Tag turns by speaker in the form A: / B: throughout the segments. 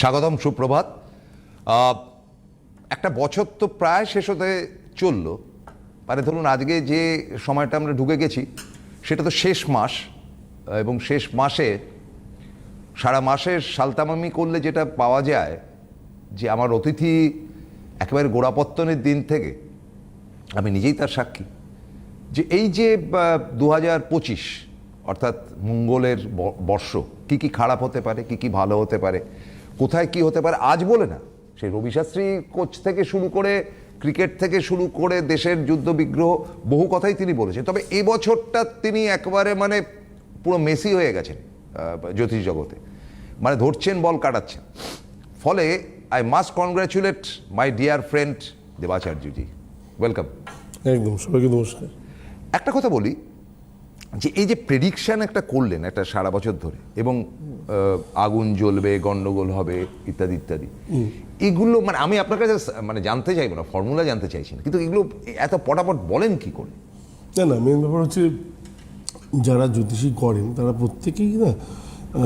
A: স্বাগতম, সুপ্রভাত। একটা বছর তো প্রায় শেষ হতে চললো, মানে ধরুন আজকে যে সময়টা আমরা ঢুকে গেছি সেটা তো শেষ মাস, এবং শেষ মাসে সারা মাসের সালতামামি করলে যেটা পাওয়া যায় যে আমার অতিথি একেবারে গোড়াপত্তনের দিন থেকে, আমি নিজেই তার সাক্ষী, যে এই যে 2025 অর্থাৎ মঙ্গলের বর্ষ, কি কি খারাপ হতে পারে, কি কি ভালো হতে পারে, কোথায় কি হতে পারে, আজ বলে না, সেই রবি শাস্ত্রী কোচ থেকে শুরু করে ক্রিকেট থেকে শুরু করে দেশের যুদ্ধ বিগ্রহ বহু কথাই তিনি বলেছেন। তবে এই বছরটা তিনি একেবারে মানে পুরো মেসি হয়ে গেছেন জ্যোতিষ জগতে, মানে ধরছেন বল কাটাচ্ছেন। ফলে I must congratulate my dear friend Debacharyaji, welcome.
B: একদম, সবাইকে নমস্কার।
A: একটা কথা বলি, যে এই যে প্রেডিকশন একটা করলেন একটা সারা বছর ধরে, এবং আগুন জ্বলবে, গন্ডগোল হবে, ইত্যাদি ইত্যাদি, এগুলো মানে আমি আপনার কাছে মানে জানতে চাইবো না, ফর্মুলা জানতে চাইছি না, কিন্তু এগুলো এত পটাপট বলেন কি করে?
B: না, মেন ব্যাপার হচ্ছে যারা জ্যোতিষী করেন তারা প্রত্যেকেই না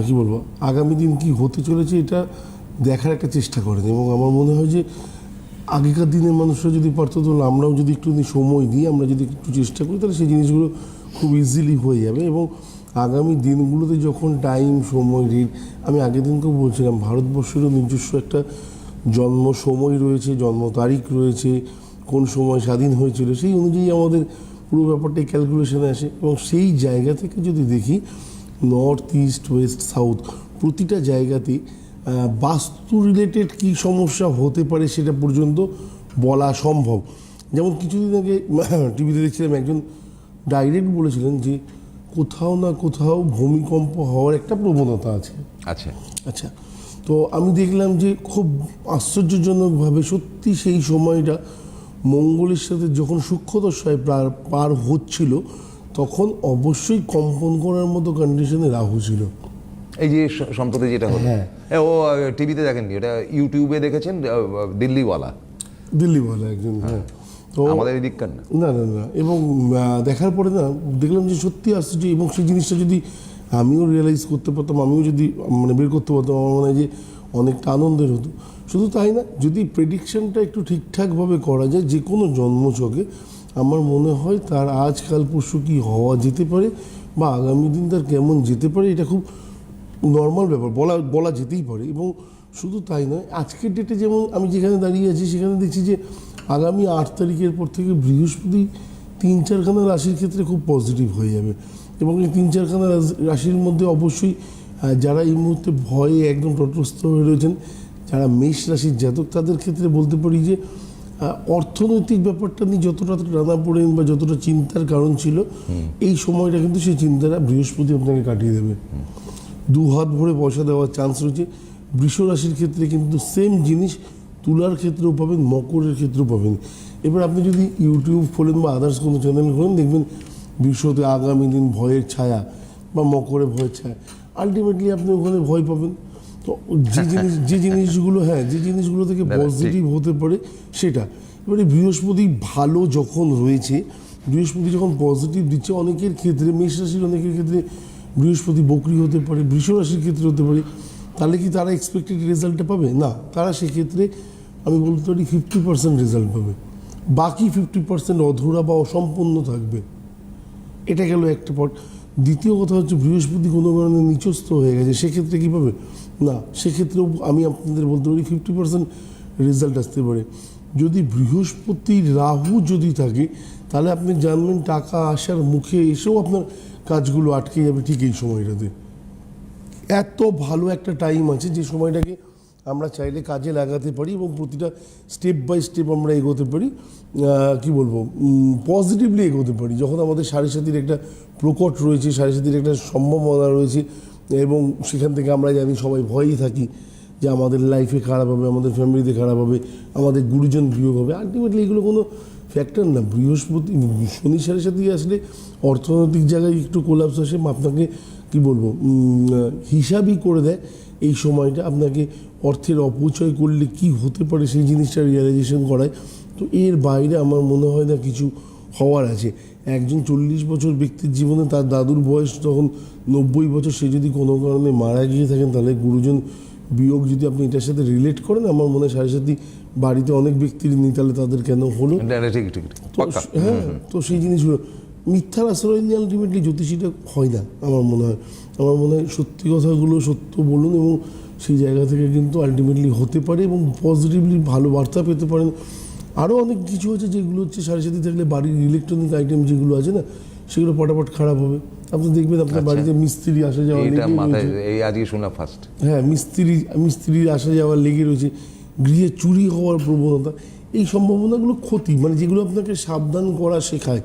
B: কি বলবো, আগামী দিন কি হতে চলেছে এটা দেখার একটা চেষ্টা করেন। এবং আমার মনে হয় যে আগেকার দিনের মানুষরা যদি পারতো, তাহলে আমরাও যদি একটু সময় দিই, আমরা যদি একটু চেষ্টা করি, তাহলে সেই জিনিসগুলো খুব ইজিলি হয়ে যাবে। এবং আগামী দিনগুলোতে যখন টাইম, সময়, রেট, আমি আগের দিনকেও বলছিলাম, ভারতবর্ষেরও নিজস্ব একটা জন্ম সময় রয়েছে, জন্ম তারিখ রয়েছে, কোন সময় স্বাধীন হয়েছিল, সেই অনুযায়ী আমাদের পুরো ব্যাপারটাই ক্যালকুলেশনে আসে। এবং সেই জায়গা থেকে যদি দেখি, নর্থ ইস্ট, ওয়েস্ট, সাউথ প্রতিটা জায়গাতে বাস্তু রিলেটেড কী সমস্যা হতে পারে সেটা পর্যন্ত বলা সম্ভব। যেমন কিছুদিন আগে টিভিতে দেখছিলাম, একজন ডাইরেক্ট বলেছিলেন যে কোথাও না কোথাও ভূমিকম্প হওয়ার একটা প্রবণতা আছে।
A: আচ্ছা
B: আচ্ছা, তো আমি দেখলাম যে খুব আশ্চর্যজনকভাবে সত্যি সেই সময়টা মঙ্গলের সাথে যখন সূক্ষ্মদশায় পার হচ্ছিল, তখন অবশ্যই কম্পন করার মতো কন্ডিশনে রাহু ছিল।
A: এই যে সম্প্রতি যেটা হলো,
B: হ্যাঁ,
A: ও টিভিতে দেখেননি, এটা ইউটিউবে দেখেছেন, দিল্লিওয়ালা
B: একজন। হ্যাঁ, তো
A: আমাদের এদিককার না।
B: না, এবং দেখার পরে না দেখলাম যে সত্যি আশ্চর্য। এবং সেই জিনিসটা যদি আমিও রিয়েলাইজ করতে পারতাম, আমিও যদি মানে বের করতে পারতাম, আমার মনে হয় যে অনেকটা আনন্দের হতো। শুধু তাই না, যদি প্রেডিকশনটা একটু ঠিকঠাকভাবে করা যায় যে কোনো জন্মছকে, আমার মনে হয় তার আজকাল পরশু কী হওয়া যেতে পারে বা আগামী দিন তার কেমন যেতে পারে, এটা খুব নর্মাল ব্যাপার, বলা যেতেই পারে। এবং শুধু তাই নয়, আজকের ডেটে যেমন আমি যেখানে দাঁড়িয়ে আছি সেখানে দেখছি যে আগামী 8 তারিখের পর থেকে বৃহস্পতি 3-4খানা রাশির ক্ষেত্রে খুব পজিটিভ হয়ে যাবে। এবং এই 3-4খানা রাশির মধ্যে অবশ্যই যারা এই মুহূর্তে ভয়ে একদম তটস্থ হয়ে রয়েছেন, যারা মেষ রাশির জাতক, তাদের ক্ষেত্রে বলতে পারি যে অর্থনৈতিক ব্যাপারটা নিয়ে যতটা টানা পড়েন বা যতটা চিন্তার কারণ ছিল, এই সময়টা কিন্তু সেই চিন্তাটা বৃহস্পতি আপনাকে কাটিয়ে দেবে। 2 হাত ভরে পয়সা দেওয়ার চান্স রয়েছে। বৃষ রাশির ক্ষেত্রে কিন্তু সেম জিনিস তুলার ক্ষেত্রেও পাবেন, মকরের ক্ষেত্রেও পাবেন। এবার আপনি যদি ইউটিউব খোলেন বা আদার্স কোনো চ্যানেল খোলেন, দেখবেন বৃষতে আগামী দিন ভয়ের ছায়া বা মকরে ভয়ের ছায়া, আলটিমেটলি আপনি ওখানে ভয় পাবেন। তো যে জিনিসগুলো থেকে পজিটিভ হতে পারে সেটা। এবারে বৃহস্পতি ভালো যখন রয়েছে, বৃহস্পতি যখন পজিটিভ দিচ্ছে, অনেকের ক্ষেত্রে মেষ রাশির অনেকের ক্ষেত্রে বৃহস্পতি বকরি হতে পারে, বৃষ রাশির ক্ষেত্রে হতে পারে। তাহলে কি তারা এক্সপেক্টেড রেজাল্টটা পাবে? না, তারা সেক্ষেত্রে আমি বলতে পারি 50% রেজাল্ট পাবে, বাকি 50% অধুরা বা অসম্পূর্ণ থাকবে। এটা গেল একটা পট। দ্বিতীয় কথা হচ্ছে, বৃহস্পতি কোনো কারণে নিচস্থ হয়ে গেছে, সেক্ষেত্রে কী পাবে? না, সেক্ষেত্রেও আমি আপনাদের বলতে পারি 50% রেজাল্ট আসতে পারে। যদি বৃহস্পতি রাহু যদি থাকে, তাহলে আপনি জানবেন টাকা আসার মুখে এসেও আপনার কাজগুলো আটকে যাবে ঠিক এই সময়টাতে। এত ভালো একটা টাইম আছে যে সময়টাকে আমরা চাইলে কাজে লাগাতে পারি এবং প্রতিটা স্টেপ বাই স্টেপ আমরা এগোতে পারি, কি বলবো, পজিটিভলি এগোতে পারি। যখন আমাদের সাড়ে সাতির একটা প্রকট রয়েছে, সাড়ে সাতির একটা সম্ভাবনা রয়েছে, এবং সেখান থেকে আমরা জানি সবাই ভয়েই থাকি যে আমাদের লাইফে খারাপ হবে, আমাদের ফ্যামিলিতে খারাপ হবে, আমাদের গুরুজন বিয়োগ হবে। আলটিমেটলি এগুলো কোনো ফ্যাক্টর না। বৃহস্পতি শনি সাড়ে সাথে আসলে অর্থনৈতিক জায়গায় একটু কোলাপস আসে, আপনাকে কি বলবো, হিসাবই করে দেয় এই সময়টা, আপনাকে অর্থের অপচয় করলে কি হতে পারে সেই জিনিসটা রিয়েলাইজেশন করায়। তো এর বাইরে আমার মনে হয় না কিছু হওয়ার আছে। একজন 40 বছর ব্যক্তির জীবনে তার দাদুর বয়স তখন 90 বছর, সে যদি কোনো কারণে মারা গিয়ে থাকেন, তাহলে গুরুজন বিয়োগ যদি আপনি এটার সাথে রিলেট করেন, আমার মনে হয় সাড়ে সাথী বাড়িতে অনেক ব্যক্তির নেই, তাহলে তাদের কেন হলো?
A: ঠিক ঠিক ঠিক
B: তো
A: পাক্কা।
B: হ্যাঁ, তো সেই জিনিসগুলো মিথ্যার আশ্রয় নিয়ে আলটিমেটলি জ্যোতিষীটা হয় না আমার মনে হয়। আমার মনে হয় সত্যি কথাগুলো সত্য বলুন, এবং সেই জায়গা থেকে কিন্তু আলটিমেটলি হতে পারে এবং পজিটিভলি ভালো বার্তা পেতে পারেন। আরও অনেক কিছু আছে যেগুলো হচ্ছে সাড়ে সাথী থাকলে বাড়ির ইলেকট্রনিক আইটেম যেগুলো আছে না, সেগুলো পটাপট খারাপ হবে। আপনি দেখবেন আপনার বাড়িতে মিস্ত্রি আসা যাওয়া
A: এটা
B: লেগে
A: মাথায়
B: রয়েছে।
A: এই আজকে শোনা ফার্স্ট।
B: হ্যাঁ, মিস্ত্রির আসা যাওয়া লেগে রয়েছে, গৃহে চুরি হওয়ার প্রবণতা, এই সম্ভাবনাগুলো ক্ষতি, মানে যেগুলো আপনাকে সাবধান করা শেখায়,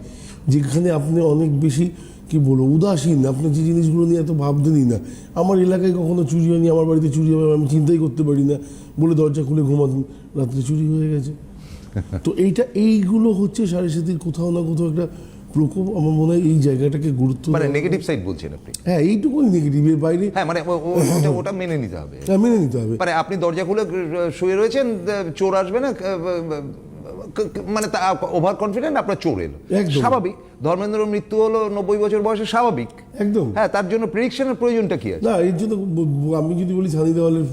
B: যেখানে আপনি অনেক বেশি কি বলবো উদাসীন, আপনি যে জিনিসগুলো নিয়ে এত ভাবতেনই না। আমার এলাকায় কখনো চুরি হয়নি, আমার বাড়িতে চুরি হবে আমি চিন্তাই করতে পারি না বলে দরজা খুলে ঘুমাতেন, রাত্রে চুরি হয়ে গেছে। তো এইগুলো হচ্ছে সাড়ে সাথীর কোথাও না কোথাও একটা প্রকোপ। আমার মনে হয় এই জায়গাটাকে গুরুত্ব
A: মানে
B: দেওয়া-
A: নেগেটিভ সাইড বলছেন আপনি?
B: হ্যাঁ, এইটুকুই নেগেটিভ, এর বাইরে
A: হ্যাঁ মানে ওটা মেনে নিতে হবে।
B: মেনে নিতে হবে।
A: মানে আপনি দরজা খুলে শুয়ে রয়েছেন, চোর আসবে না, মানে ওভার কনফিডেন্ট আপনার চোর এলো,
B: একদম।
A: স্বাভাবিক। ধর্মেন্দ্র মৃত্যু হলো 90 বছর বয়সে, স্বাভাবিক।
B: একদম।
A: হ্যাঁ, তার জন্য প্রেডিকশনের প্রয়োজনটা কি আছে?
B: না, এর জন্য আমি যদি বলি সানি দেওয়ালের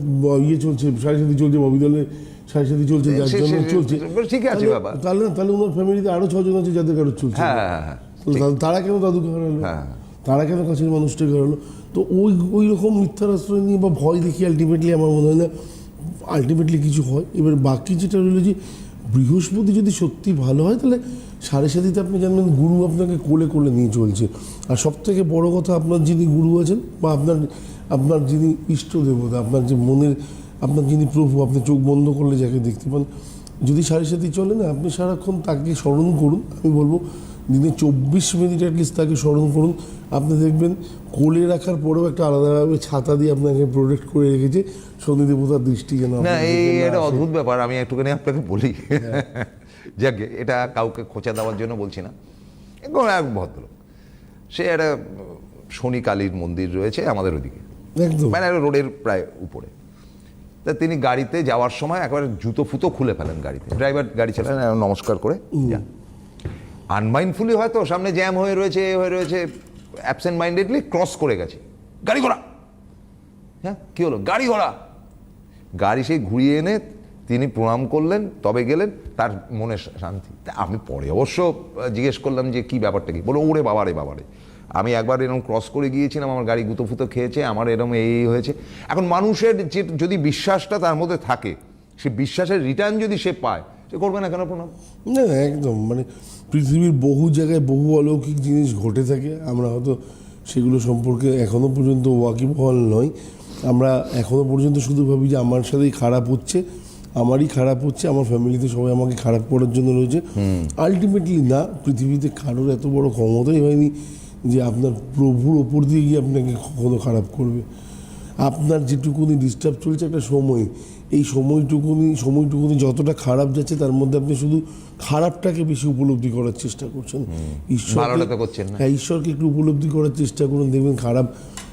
B: ইয়ে চলছে, সাড়ে সাথী চলছে, ববি দলের সাড়ে সাথী চলছে, যার জন্য চলছে,
A: ঠিক আছে
B: তাহলে-
A: বাবা।
B: তাহলে ওনার ফ্যামিলিতে আরো 6 জন আছে যাদের কারোর চলছে।
A: হ্যাঁ হ্যাঁ হ্যাঁ
B: তো তারা কেন দাদুকে হারালো?
A: হ্যাঁ।
B: তারা কেন কাছের মানুষটাকে হারালো? তো ওই রকম মিথ্যার আশ্রয় নিয়ে বা ভয় দেখি আলটিমেটলি আমার মনে হয় না আলটিমেটলি কিছু হয়। এবার বাকি যেটা রইল যে বৃহস্পতি যদি সত্যি ভালো হয়, তাহলে সাড়ে সাথীতে আপনি জানবেন গুরু আপনাকে কোলে কোলে নিয়ে চলছে। আর সব থেকে বড় কথা, আপনার যিনি গুরু আছেন বা আপনার যিনি ইষ্ট দেবতা, আপনার যে মনের, আপনার যিনি প্রভু, আপনি চোখ বন্ধ করলে যাকে দেখতে পান, যদি সাড়ে সাথী চলে না, আপনি সারাক্ষণ তাকে স্মরণ করুন। আমি বলবো দিনে 24 মিনিট অ্যাটলিস্ট তাকে স্মরণ করুন। আপনি দেখবেন কোলে রাখার পরেও একটা আলাদাভাবে ছাতা দিয়ে আপনাকে প্রোটেক্ট করে রেখেছে, শনি দেবতার দৃষ্টি যেন
A: না,
B: আপনার
A: এই
B: দিকে না
A: এটা
B: আসে।
A: অদ্ভুত ব্যাপার। আমি একটুখানি আপনাকে বলি, যাকে এটা কাউকে খোঁচা দেওয়ার জন্য বলছি না, একদম এক ভদ্রলোক, সে একটা শনি কালীর মন্দির রয়েছে আমাদের ওদিকে,
B: একদম।
A: মানে রোডের প্রায় উপরে। তা তিনি গাড়িতে যাওয়ার সময় একবার জুতো ফুতো খুলে ফেলেন গাড়িতে, ড্রাইভার গাড়ি চালান, নমস্কার করে যান। আনমাইন্ডফুলি হয়তো সামনে জ্যাম হয়ে রয়েছে, অ্যাবসেন্ট মাইন্ডেডলি ক্রস করে গেছে, গাড়ি ঘোড়া। হ্যাঁ, কি হলো, গাড়ি ঘোড়া। গাড়ি সেই ঘুরিয়ে এনে তিনি প্রণাম করলেন, তবে গেলেন, তার মনে শান্তি। তা আমি পরে অবশ্য জিজ্ঞেস করলাম যে কি ব্যাপারটা কি, বলো ওরে বাবারে বাবারে, আমি একবার এরকম ক্রস করে গিয়েছিলাম, আমার গাড়ি গুঁতো ফুতো খেয়েছে, আমার এরকম এই হয়েছে। এখন মানুষের যে যদি বিশ্বাসটা তার মধ্যে থাকে, সে বিশ্বাসের রিটার্ন যদি সে পায়, সে করবে না কেন প্রণাম?
B: না, একদম, মানে পৃথিবীর বহু জায়গায় বহু অলৌকিক জিনিস ঘটে থাকে, আমরা হয়তো সেগুলো সম্পর্কে এখনও পর্যন্ত ওয়াকিবহাল নই। আমরা এখনও পর্যন্ত শুধু ভাবি যে আমার সাথেই খারাপ হচ্ছে, আমারই খারাপ হচ্ছে, আমার ফ্যামিলিতে সবাই আমাকে খারাপ করার জন্য রয়েছে। আলটিমেটলি না, পৃথিবীতে কারোর এত বড় ক্ষমতাই হয়নি যে আপনার প্রভুর ওপর দিয়ে গিয়ে আপনাকে কখনো খারাপ করবে। আপনার যেটুকুনি ডিস্টার্ব চলছে একটা সময়, এই সময়টুকুনি যতটা খারাপ যাচ্ছে, তার মধ্যে আপনি শুধু খারাপটাকে বেশি উপলব্ধি করার চেষ্টা করছেন।
A: ভালোটা তো করছেন না।
B: হ্যাঁ, ঈশ্বরকে একটু উপলব্ধি করার চেষ্টা করুন, দেখবেন খারাপ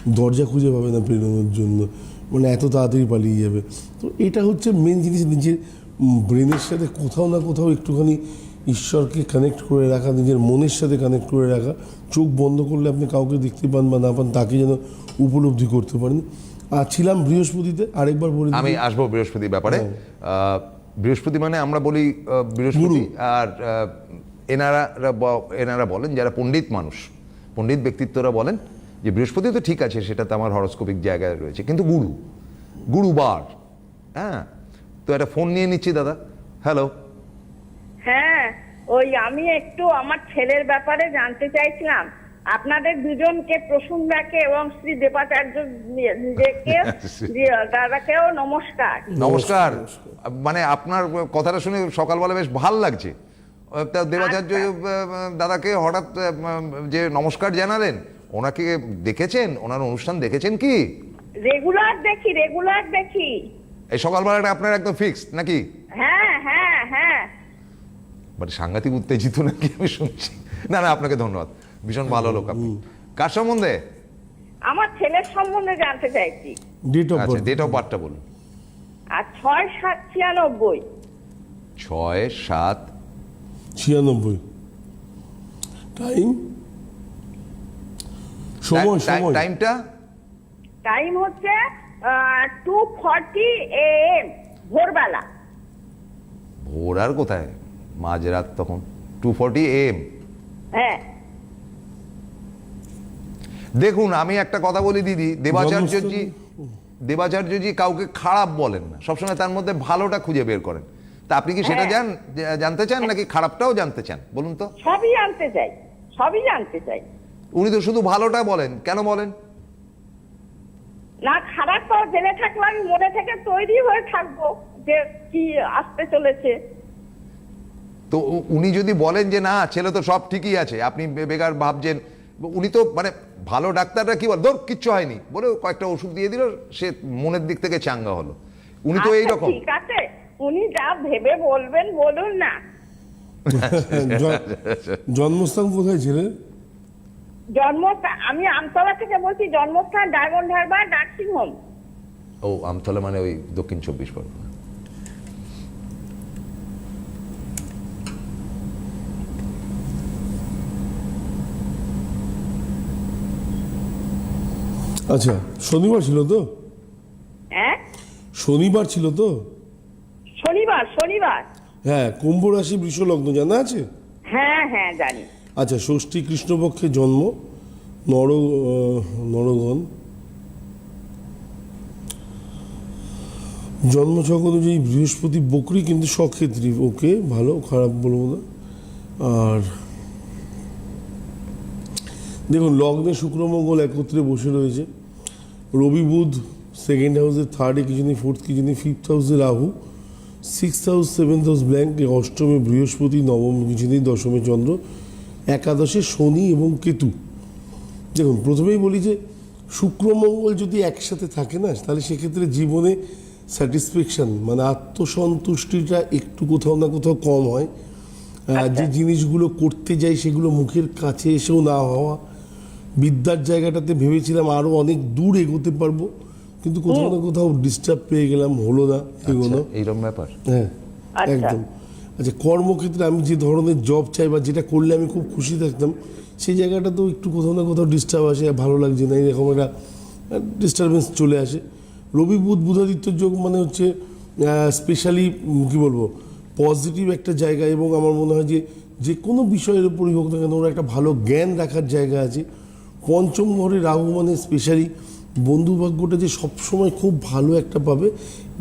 B: দরজা খুঁজে পাবে না পেরোনোর জন্য, মানে এত তাড়াতাড়ি পালিয়ে যাবে। তো এটা হচ্ছে মেন জিনিস, নিজের ব্রেনের সাথে কোথাও না কোথাও একটুখানি ঈশ্বরকে কানেক্ট করে রাখা, নিজের মনের সাথে কানেক্ট করে রাখা। চোখ বন্ধ করলে আপনি কাউকে দেখতে পান বা না পান, তাকে যেন উপলব্ধি করতে পারেন। আর ছিলাম বৃহস্পতিতে, আরেকবার বলে দিই।
A: আমি আসবো বৃহস্পতির ব্যাপারে। বৃহস্পতি মানে আমরা বলি বৃহস্পতি, আর এনারা বলেন, যারা পণ্ডিত মানুষ, পণ্ডিত ব্যক্তিত্বরা বলেন যে বৃহস্পতি তো ঠিক আছে, সেটা তো আমার হরস্কোপিক জায়গায় রয়েছে, কিন্তু গুরুবার। হ্যাঁ, তো একটা ফোন নিয়ে নিচ্ছি দাদা। হ্যালো।
C: হ্যাঁ, ওই আমি একটু আমার ছেলের ব্যাপারে জানতে চাইছিলাম। আপনাদের দুজনকে, প্রসূনদাকে এবং শ্রী দেবাচার্য দাদাকেও নমস্কার।
A: নমস্কার। মানে আপনার কথাটা শুনে সকালবেলা বেশ ভাল লাগছে। তা দেবাচার্য দাদাকে হঠাৎ যে নমস্কার জানালেন, ওনাকে দেখেছেন, ওনার অনুষ্ঠান দেখেছেন কি?
C: রেগুলার দেখি।
A: এই সকালবেলাটা আপনার একদম ফিক্সড নাকি?
C: হ্যাঁ হ্যাঁ হ্যাঁ।
A: মানে সাংঘাতিক উত্তেজিত নাকি আমি শুনছি। না না, আপনাকে ধন্যবাদ, ভীষণ ভালো লোক আপনি। কার সম্বন্ধে?
C: আমার ছেলের সম্বন্ধে জানতে চাইছি।
B: ডেট অফ
A: আচ্ছা,
B: বার্থ
A: ডেট অফ বার্থটা বলুন।
C: আর 6/7/96।
B: 6/7/96। টাইম, সময়
A: টাইমটা?
C: টাইম হচ্ছে 2:40 AM ভোরবেলা।
A: ভোর আর কোথায়, মাঝরাত তখন 2:40 AM।
C: হ্যাঁ,
A: দেখুন আমি একটা কথা বলি দিদি, দেবাচার্যজি কাউকে খারাপ বলেন না, সবসময় তার মধ্যে ভালোটা খুঁজে বের করেন। তা আপনি কি সেটা জানতে চান নাকি খারাপটাও জানতে চান বলুন তো?
C: সবই জানতে চাই, সবই জানতে চাই।
A: উনি তো শুধু ভালোটা বলেন, কেন বলেন?
C: না, খারাপ তো জেনে থাকলে আমি মনে থেকে তৈরি হয়ে থাকবো যে কি আসতে চলেছে।
A: তো উনি যদি বলেন যে না ছেলে তো সব ঠিকই আছে, আপনি বেকার ভাবছেন, উনি তো মানে ভালো ডাক্তাররা কি বল, ধর কিচ্ছু হয়নি বলে কয়েকটা ওষুধ দিয়ে দিল, সে মনের দিক থেকে চাঙ্গা হলো। উনি তো
C: আচ্ছা,
A: এইরকম।
C: ঠিক আছে, উনি যা ভেবে বলবেন বলুন না।
B: জন্মস্থান কোথায় ছিলেন?
C: জন্মস্থান আমি আমতলা থেকে বলছি, জন্মস্থান ডায়মন্ড হারবার নার্সিং হোম।
A: ও আমতলা মানে ওই দক্ষিণ 24 পরগনা।
B: আচ্ছা, শনিবার ছিল তো?
C: হ্যাঁ,
B: শনিবার ছিল তো?
C: শনিবার শনিবার।
B: হ্যাঁ, কুম্ভ রাশি বৃষ লগ্ন জানা আছে?
C: হ্যাঁ হ্যাঁ জানি।
B: আচ্ছা, ষষ্ঠী কৃষ্ণপক্ষে জন্ম, নরগণ। জন্মছক অনুযায়ী বৃহস্পতি বকরি, কিন্তু সক্ষেত্রী, ওকে ভালো, খারাপ বলবো না। আর দেখুন, লগ্নে শুক্র মঙ্গল একত্রে বসে রয়েছে, রবি বুধ সেকেন্ড হাউসে, থার্ডে কিছু নেই, ফোর্থ কিছু নেই, ফিফথ হাউসে Rahu, sixth house seventh house blank, অষ্টমে বৃহস্পতি, নবম কিছু নেই, দশমে চন্দ্র, একাদশে শনি এবং কেতু। দেখুন, প্রথমেই বলি যে শুক্র মঙ্গল যদি একসাথে থাকে না, তাহলে সেক্ষেত্রে জীবনে স্যাটিসফ্যাকশন মানে আত্মসন্তুষ্টিটা একটু কোথাও না কোথাও কম হয়। যে জিনিসগুলো করতে যাই সেগুলো মুখের কাছে এসেও না হওয়া, বিদ্যার জায়গাটাতে ভেবেছিলাম আরও অনেক দূর এগোতে পারবো, কিন্তু কোথাও না কোথাও ডিস্টার্ব পেয়ে গেলাম, হলো না এগোনো।
A: এইরকম ব্যাপার।
B: হ্যাঁ,
C: আচ্ছা।
B: একদম। আচ্ছা, কর্মক্ষেত্রে আমি যে ধরনের জব চাই বা যেটা করলে আমি খুব খুশি থাকতাম, সেই জায়গাটাতেও একটু কোথাও না কোথাও ডিস্টার্ব আসে, ভালো লাগছে না, এরকম একটা ডিস্টারবেন্স চলে আসে। রবি বুধ বুধাদিত্যর যোগ মানে হচ্ছে স্পেশালি কী বলবো, পজিটিভ একটা জায়গা, এবং আমার মনে হয় যে যে কোনো বিষয়ের উপরই হোক না কেন ওরা একটা ভালো জ্ঞান রাখার জায়গা আছে। পঞ্চম ঘরে রাহু মানে স্পেশালি বন্ধুভাগ্যটা যে সবসময় খুব ভালো একটা পাবে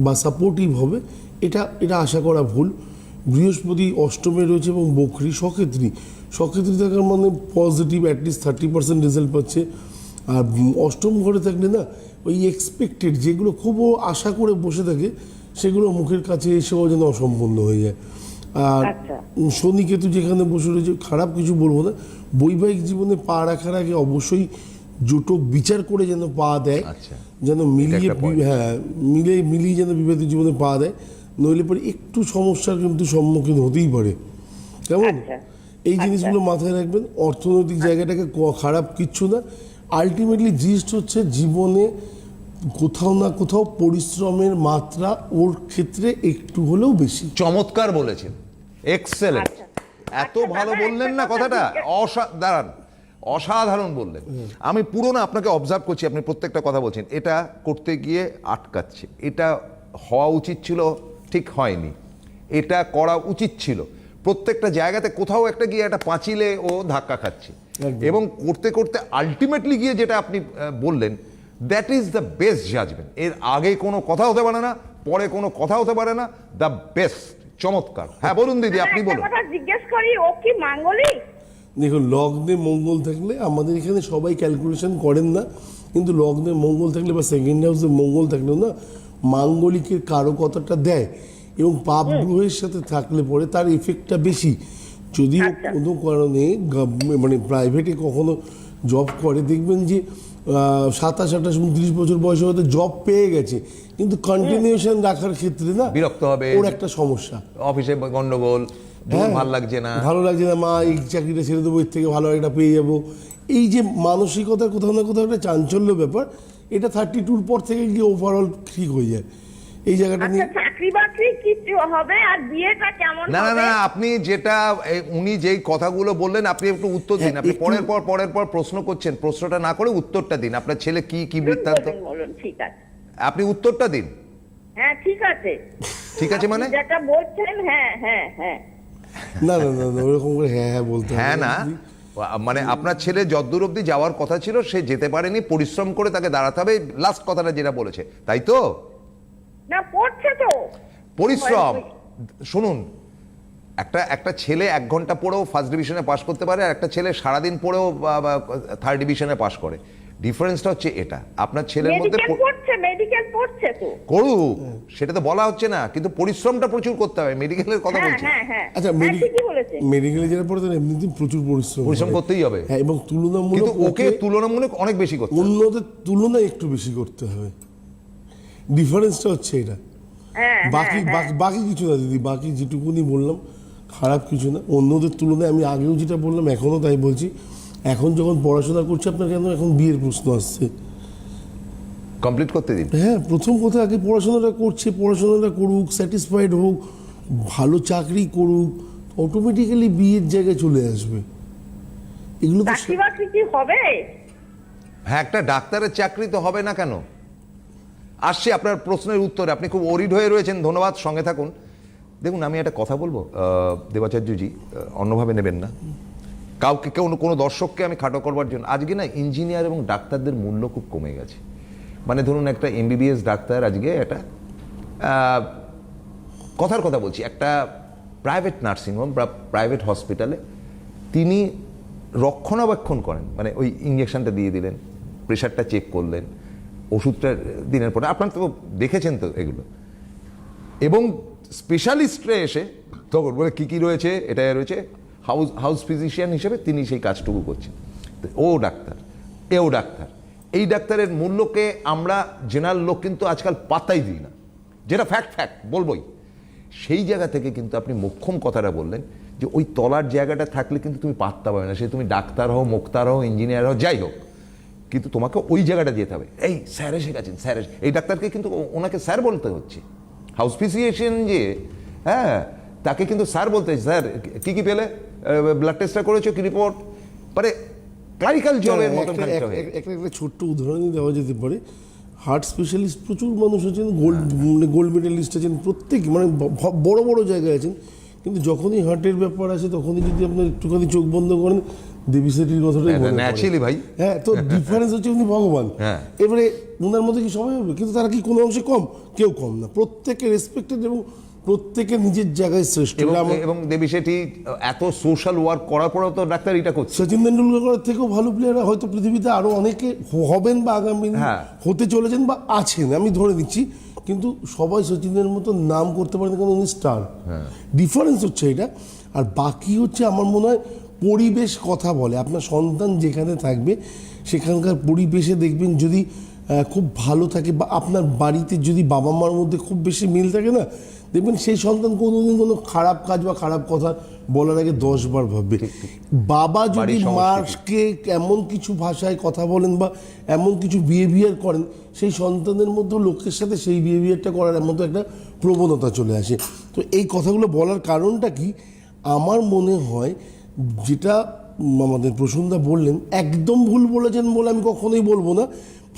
B: বা সাপোর্টিভ হবে, এটা আশা করা ভুল। বৃহস্পতি অষ্টমে রয়েছে এবং বকরি, সক্ষেত্রী থাকার মানে পজিটিভ, অ্যাটলিস্ট 30% রেজাল্ট পাচ্ছে। আর অষ্টম ঘরে থাকলে না, ওই এক্সপেক্টেড যেগুলো খুব আশা করে বসে থাকে সেগুলো মুখের কাছে এসেও যেন অসম্পূর্ণ হয়ে যায়। আর শনি কেতু যেখানে বসে রয়েছে, খারাপ কিছু বলবো না। বৈবাহিক জীবনে পা রাখার আগে অবশ্যই জোটক বিচার করে যেন পা দেয়, যেন মিলিয়ে, হ্যাঁ মিলিয়ে যেন বিবাহিত জীবনে পা দেয়, নইলে পরে একটু সমস্যার কিন্তু সম্মুখীন হতেই পারে। কেমন? এই জিনিসগুলো মাথায় রাখবেন। অর্থনৈতিক জায়গাটাকে খারাপ কিচ্ছু না। আলটিমেটলি জিনিসটা হচ্ছে জীবনে কোথাও না কোথাও পরিশ্রমের মাত্রা ওর ক্ষেত্রে একটু হলেও বেশি।
A: চমৎকার বলেছেন, এক্সেলেন্ট। এত ভালো বললেন না কথাটা, দাঁড়ান, অসাধারণ বললেন। আমি পুরো না আপনাকে অবজার্ভ করছি, আপনি প্রত্যেকটা কথা বলছেন, এটা করতে গিয়ে আটকাচ্ছে, এটা হওয়া উচিত ছিল, ঠিক হয়নি, এটা করা উচিত ছিল, প্রত্যেকটা জায়গাতে কোথাও একটা গিয়ে একটা পাঁচিলে ও ধাক্কা খাচ্ছে, এবং করতে করতে আলটিমেটলি গিয়ে যেটা আপনি বললেন, that is the best judgement. এর আগে কোনো কথা হতে পারে না, পরে কোনো কথা হতে পারে না, দ্য বেস্ট। চমৎকার। হ্যাঁ বলুন দিদি, আপনি বলুন।
C: জিজ্ঞেস করি, ও কি মাঙ্গলিক?
B: দেখুন, লগ্নে মঙ্গল থাকলে, আমাদের এখানে সবাই ক্যালকুলেশন করেন না, কিন্তু লগ্নে মঙ্গল থাকলে বা সেকেন্ড হাউসে মঙ্গল থাকলেও না মাঙ্গলিকের কারকতাটা দেয়, এবং পাপ গ্রহের সাথে থাকলে পরে তার ইফেক্টটা বেশি। যদিও কোনো কারণে মানে প্রাইভেটে কখনো জব করে, দেখবেন যে 27, 28, 29 বছর বয়সে হয়তো জব পেয়ে গেছে, কিন্তু কন্টিনিউশন রাখার ক্ষেত্রে না
A: বিরক্ত হবে,
B: ওর একটা সমস্যা,
A: অফিসে গন্ডগোল, ভালো লাগছে না,
B: মা এই চাকরিটা ছেড়ে দেবো, এর থেকে ভালো একটা পেয়ে যাবো, এই যে মানসিকতা কোথাও না কোথাও একটা চাঞ্চল্য ব্যাপার, এটা 32 পর থেকে গিয়ে ওভারঅল ঠিক হয়ে যায়। এই জায়গাটা নিয়ে
C: চাকরি বাকরি কি হবে, আর বিয়েটা কেমন হবে?
A: না না না, আপনি যেটা উনি যেই কথাগুলো বললেন, আপনি একটু উত্তর দিন। আপনি পরের পর প্রশ্ন করছেন, প্রশ্নটা না করে উত্তরটা দিন। আপনার ছেলে কি বৃত্তান্ত?
C: বলুন, ঠিক আছে।
A: আপনি উত্তরটা দিন।
C: হ্যাঁ ঠিক আছে,
A: ঠিক আছে মানে?
C: আপনি যেটা বলছেন, হ্যাঁ হ্যাঁ হ্যাঁ।
B: না না না না, ওরকম করে হ্যাঁ হ্যাঁ বলতে হবে
A: হ্যাঁ না, মানে আপনার ছেলে যতদূর অব্দি যাওয়ার কথা ছিল সে যেতে পারেনি, পরিশ্রম করে তাকে দাঁড়াতে হবে, লাস্ট কথাটা যেটা বলেছে, তাই তো?
C: না পড়ছে তো।
A: পরিশ্রম, শুনুন, একটা ছেলে 1 ঘন্টা পড়েও ফার্স্ট ডিভিশনে পাশ করতে পারে, আর একটা ছেলে সারাদিন পড়েও 3rd ডিভিশনে পাশ করে। ডিফারেন্সটা হচ্ছে এটা, আপনার ছেলের মধ্যে
C: মেডিকেল পড়ছে তো।
A: করুক, সেটা তো বলা হচ্ছে না, কিন্তু পরিশ্রমটা প্রচুর করতে হবে, মেডিকেলের কথা
C: হ্যাঁ
A: বলছি।
C: হ্যাঁ হ্যাঁ,
B: আচ্ছা,
C: ঠিকই বলেছেন।
B: মেডিকেলে যেটা পড়ে তার এমনিতেই প্রচুর
A: পরিশ্রম করতেই হবে,
B: হ্যাঁ, এবং তুলনামূলক
A: কিন্তু ওকে তুলনামূলক অনেক বেশি করতে হবে।
B: অন্যদের তুলনায় একটু বেশি করতে হবে, ডিফারেন্সটা হচ্ছে এটা।
C: হ্যাঁ
B: বাকি বাকি কিছু না দিদি, বাকি যেটুকুনি বললাম খারাপ কিছু না। অন্যদের তুলনায় আমি আগেও যেটা বললাম এখনও তাই বলছি, এখন যখন পড়াশোনা করছে আপনার কেন এখন বিয়ের প্রশ্ন আসছে?
A: কমপ্লিট করতে দিন।
B: হ্যাঁ, প্রথম কথা আগে পড়াশোনাটা করছে, পড়াশোনাটা করুক, স্যাটিসফাইড হোক, ভালো চাকরি করুক, অটোমেটিক্যালি বিয়ের জায়গায় চলে আসবে। এগুলো তো
C: চাকরি বাকরি কি হবে?
A: হ্যাঁ, একটা ডাক্তারের চাকরি তো হবে না কেন? আসছি আপনার প্রশ্নের উত্তরে, আপনি খুব ওরিড হয়ে রয়েছেন, ধন্যবাদ, সঙ্গে থাকুন। দেখুন, আমি একটা কথা বলবো দেবাচার্যজি, অন্যভাবে নেবেন না, কাউকে কোনো দর্শককে আমি খাটো করবার জন্য। আজকে না ইঞ্জিনিয়ার এবং ডাক্তারদের মূল্য খুব কমে গেছে। মানে ধরুন একটা MBBS ডাক্তার আজকে একটা কথার কথা বলছি, একটা প্রাইভেট নার্সিংহোম বা প্রাইভেট হসপিটালে তিনি রক্ষণাবেক্ষণ করেন, মানে ওই ইঞ্জেকশনটা দিয়ে দিলেন, প্রেশারটা চেক করলেন, ওষুধটা দিনের পরে, আপনার তো দেখেছেন তো এগুলো, এবং স্পেশালিস্টরা এসে তখন বলে কী কী রয়েছে, এটা রয়েছে, হাউস ফিজিশিয়ান হিসেবে তিনি সেই কাজটুকু করছেন। ও ডাক্তার, এও ডাক্তার, এই ডাক্তারের মূল্যকে আমরা জেনারেল লোক কিন্তু আজকাল পাত্তাই দিই না, যেটা ফ্যাক্ট বলবোই। সেই জায়গা থেকে কিন্তু আপনি মোক্ষম কথাটা বললেন যে ওই তলার জায়গাটা থাকলে কিন্তু তুমি পাত্তা পাবে না, সে তুমি ডাক্তার হও, মোক্তার হও, ইঞ্জিনিয়ার হও, যাই হোক, কিন্তু তোমাকে ওই জায়গাটা যেতে হবে। এই স্যার এসে গেছেন, এই ডাক্তারকে কিন্তু ওনাকে স্যার বলতে হচ্ছে, হাউস ফিজিশিয়ান যে, হ্যাঁ, তাকে কিন্তু স্যার বলতে হচ্ছে, স্যার কি পেলে, ব্লাড টেস্টটা করেছো, কি রিপোর্ট, মানে ক্লারিক্যাল জবের মতন খানিকটা হয়ে।
B: একটা ছোট্ট উদাহরণই দেওয়া যেতে পারে। হার্ট স্পেশালিস্ট প্রচুর মানুষ আছেন, গোল্ড মেডেলিস্ট আছেন, প্রত্যেক মানে বড় বড় জায়গায় আছেন, কিন্তু যখনই হার্টের ব্যাপার আসে তখনই যদি আপনার একটুখানি চোখ বন্ধ করেন দেবী সেটির কথাটাই মনে পড়ে।
A: ন্যাচারালি ভাই,
B: হ্যাঁ, তো ডিফারেন্স হচ্ছে উনি ভগবান।
A: হ্যাঁ,
B: এবারে ওনার মধ্যে কি সবাই হবে, কিন্তু তারা কি কোনো অংশে কম? কেউ কম না, প্রত্যেকে রেসপেক্টেড এবং প্রত্যেকে নিজের জায়গায় শ্রেষ্ঠ।
A: এবং দেবী সেটি এত সোশ্যাল ওয়ার্ক করার পরেও তো ডাক্তার এটা করছে।
B: সচিন তেন্ডুলকরের থেকেও ভালো প্লেয়ার হয়তো পৃথিবীতে আরো অনেকে হবেন বা আগামী হতে চলেছেন বা আছেন, আমি ধরে দিচ্ছি, কিন্তু সবাই সচিনের মতো নাম করতে পারে না, কারণ উনি স্টার। ডিফারেন্স হচ্ছে এটা। আর বাকি হচ্ছে আমার মনে হয় পরিবেশ কথা বলে। আপনার সন্তান যেখানে থাকবে সেখানকার পরিবেশে দেখবেন যদি খুব ভালো থাকে, বা আপনার বাড়িতে যদি বাবা মার মধ্যে খুব বেশি মিল থাকে না, দেখবেন সেই সন্তান কোনোদিন কোনো খারাপ কাজ বা খারাপ কথা বলার আগে 10 বার ভাববে। বাবা যদি মাকে এমন কিছু ভাষায় কথা বলেন বা এমন কিছু বিহেভিয়ার করেন, সেই সন্তানের মধ্যে লোকের সাথে সেই বিহেভিয়ারটা করার মতো একটা প্রবণতা চলে আসে। তো এই কথাগুলো বলার কারণটা কি, আমার মনে হয় যেটা আমাদের প্রসূনদা বললেন একদম ভুল বলেছেন বলে আমি কখনোই বলবো না।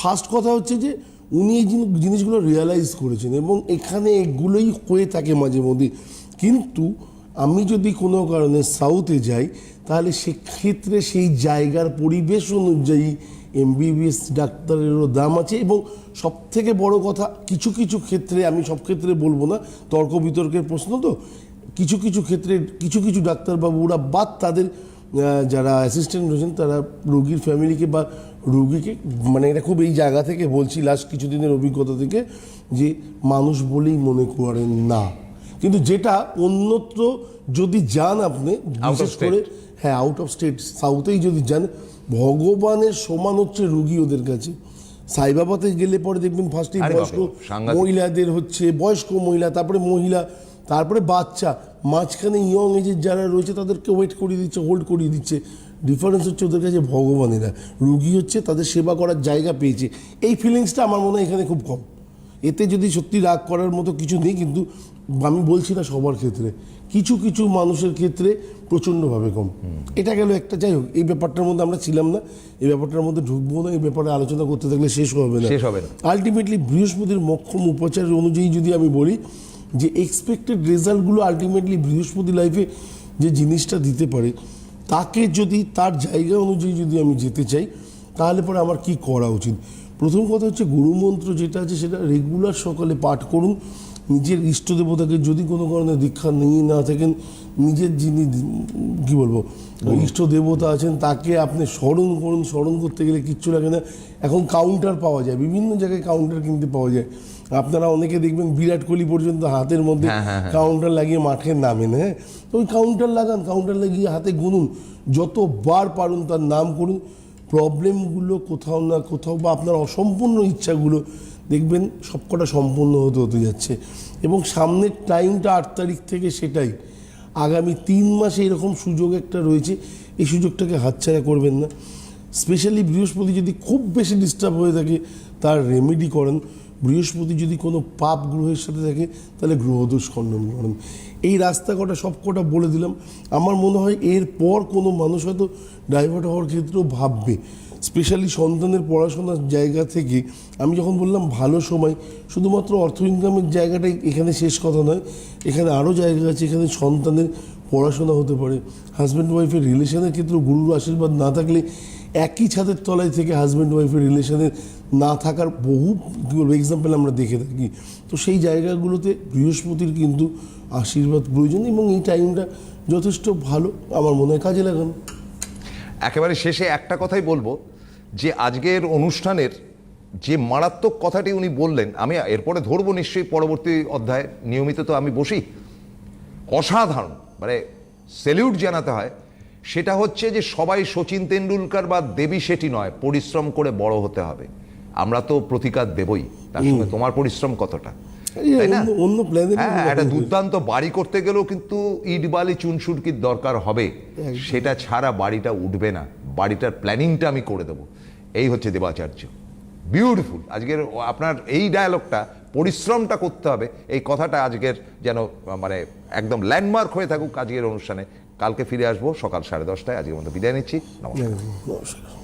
B: ফার্স্ট কথা হচ্ছে যে উনি এই জিনিসগুলো রিয়ালাইজ করেছেন এবং এখানে এগুলোই হয়ে থাকে মাঝে মধ্যে। কিন্তু আমি যদি কোনো কারণে সাউথে যাই, তাহলে সেক্ষেত্রে সেই জায়গার পরিবেশ অনুযায়ী MBBS ডাক্তারেরও দাম আছে। এবং সবথেকে বড় কথা, কিছু কিছু ক্ষেত্রে, আমি সব ক্ষেত্রে বলবো না, তর্ক বিতর্কের প্রশ্ন তো, কিছু কিছু ক্ষেত্রে কিছু কিছু ডাক্তারবাবুরা বা তাদের যারা অ্যাসিস্ট্যান্ট রয়েছেন তারা রোগীর ফ্যামিলিকে বা রোগীকে, মানে এটা খুব এই জায়গা থেকে বলছি লাস্ট কিছুদিনের অভিজ্ঞতা থেকে, যে মানুষ বলেই মনে করেন না। কিন্তু যেটা অন্যত্র যদি যান আপনি, বিশেষ করে হ্যাঁ আউট অফ স্টেট, সাউথেই যদি যান, ভগবানের সমান হচ্ছে রোগী ওদের কাছে। সাইবাবাতে গেলে পরে দেখবেন ফার্স্টে বয়স্ক মহিলাদের হচ্ছে, বয়স্ক মহিলা, তারপরে মহিলা, তারপরে বাচ্চা, মাঝখানে ইয়ং এজের যারা রয়েছে তাদেরকে ওয়েট করিয়ে দিচ্ছে, হোল্ড করিয়ে দিচ্ছে। ডিফারেন্স হচ্ছে ওদের কাছে ভগবানেরা, রুগী হচ্ছে তাদের সেবা করার জায়গা পেয়েছে। এই ফিলিংসটা আমার মনে হয় এখানে খুব কম। এতে যদি সত্যি রাগ করার মতো কিছু নেই, কিন্তু আমি বলছি না সবার ক্ষেত্রে, কিছু কিছু মানুষের ক্ষেত্রে প্রচণ্ডভাবে কম। এটা গেল একটা। যাই হোক, এই ব্যাপারটার মধ্যে আমরা ছিলাম না, এই ব্যাপারটার মধ্যে ঢুকবো না, এই ব্যাপারে আলোচনা করতে থাকলে শেষ হবে না। আলটিমেটলি বৃহস্পতির মক্ষম উপাচার অনুযায়ী যদি আমি বলি যে এক্সপেক্টেড রেজাল্টগুলো আলটিমেটলি বৃহস্পতি লাইফে যে জিনিসটা দিতে পারে, তাকে যদি তার জায়গা অনুযায়ী যদি আমি যেতে চাই, তাহলে পরে আমার কি করা উচিত? প্রথম কথা হচ্ছে গুরুমন্ত্র যেটা আছে সেটা রেগুলার সকালে পাঠ করুন। নিজের ইষ্ট দেবতাকে যদি কোনো কারণে দীক্ষা নিয়ে না থাকেন, নিজের যিনি কী বলবো ইষ্ট দেবতা আছেন তাকে আপনি স্মরণ করুন। স্মরণ করতে গেলে কিচ্ছু লাগে না, এখন কাউন্টার পাওয়া যায়, বিভিন্ন জায়গায় কাউন্টার কিনতে পাওয়া যায়। আপনারা অনেকে দেখবেন বিরাট কোহলি পর্যন্ত হাতের মধ্যে কাউন্টার লাগিয়ে মাঠে নামেন। হ্যাঁ, তো ওই কাউন্টার লাগান, কাউন্টার লাগিয়ে হাতে গুনুন, যতবার পারুন তার নাম করুন। প্রবলেমগুলো কোথাও না কোথাও বা আপনার অসম্পূর্ণ ইচ্ছাগুলো দেখবেন সবকটা সম্পূর্ণ হতে হতে যাচ্ছে। এবং সামনের টাইমটা 8 তারিখ থেকে, সেটাই আগামী 3 মাসে এরকম সুযোগ একটা রয়েছে, এই সুযোগটাকে হাতছাড়া করবেন না। স্পেশালি বৃহস্পতি যদি খুব বেশি ডিস্টার্ব হয়ে থাকে তার রেমেডি করেন। বৃহস্পতি যদি কোনো পাপ গ্রহের সাথে থাকে তাহলে গ্রহদোষ খণ্ডন করেন। এই রাস্তা কটা সব কটা বলে দিলাম। আমার মনে হয় এরপর কোনো মানুষ হয়তো ডাইভার্ট হওয়ার ক্ষেত্রেও ভাববে, স্পেশালি সন্তানের পড়াশোনার জায়গা থেকে। আমি যখন বললাম ভালো সময়, শুধুমাত্র অর্থ ইনকামের জায়গাটাই এখানে শেষ কথা নয়, এখানে আরও জায়গা আছে। এখানে সন্তানের পড়াশোনা হতে পারে, হাজব্যান্ড ওয়াইফের রিলেশনের ক্ষেত্রেও গুরুর আশীর্বাদ না থাকলে একই ছাদের তলায় থেকে হাজব্যান্ড ওয়াইফের রিলেশনের না থাকার বহু কী বলবো এক্সাম্পল আমরা দেখে থাকি। তো সেই জায়গাগুলোতে বৃহস্পতির কিন্তু আশীর্বাদ প্রয়োজন, এবং এই টাইমটা যথেষ্ট ভালো, আমার মনে হয় কাজে লাগান।
A: একেবারে শেষে একটা কথাই বলবো যে আজকের অনুষ্ঠানের যে মারাত্মক কথাটি উনি বললেন, আমি এরপরে ধরবো নিশ্চয়ই পরবর্তী অধ্যায়ে, নিয়মিত তো আমি বসি, অসাধারণ, মানে স্যালিউট জানাতে হয়। সেটা হচ্ছে যে সবাই সচিন তেন্ডুলকার বা দেবী শেঠি নয়, পরিশ্রম করে বড় হতে হবে। আমরা তো প্রতিকার দেবই, তার সঙ্গে তোমার পরিশ্রম কতটা, তাই না? হ্যাঁ, একটা দুর্দান্ত বাড়ি করতে গেলেও কিন্তু ইট বালি চুনসুরকির দরকার হবে, সেটা ছাড়া বাড়িটা উঠবে না। বাড়িটার প্ল্যানিংটা আমি করে দেবো। এই হচ্ছে দেবাচার্য। বিউটিফুল। আজকের আপনার এই ডায়ালগটা, পরিশ্রমটা করতে হবে, এই কথাটা আজকের যেন মানে একদম ল্যান্ডমার্ক হয়ে থাকুক আজকের অনুষ্ঠানে। কালকে ফিরে আসবো সকাল 10:30টায়। আজকের মতো বিদায় নিচ্ছি। নমস্কার।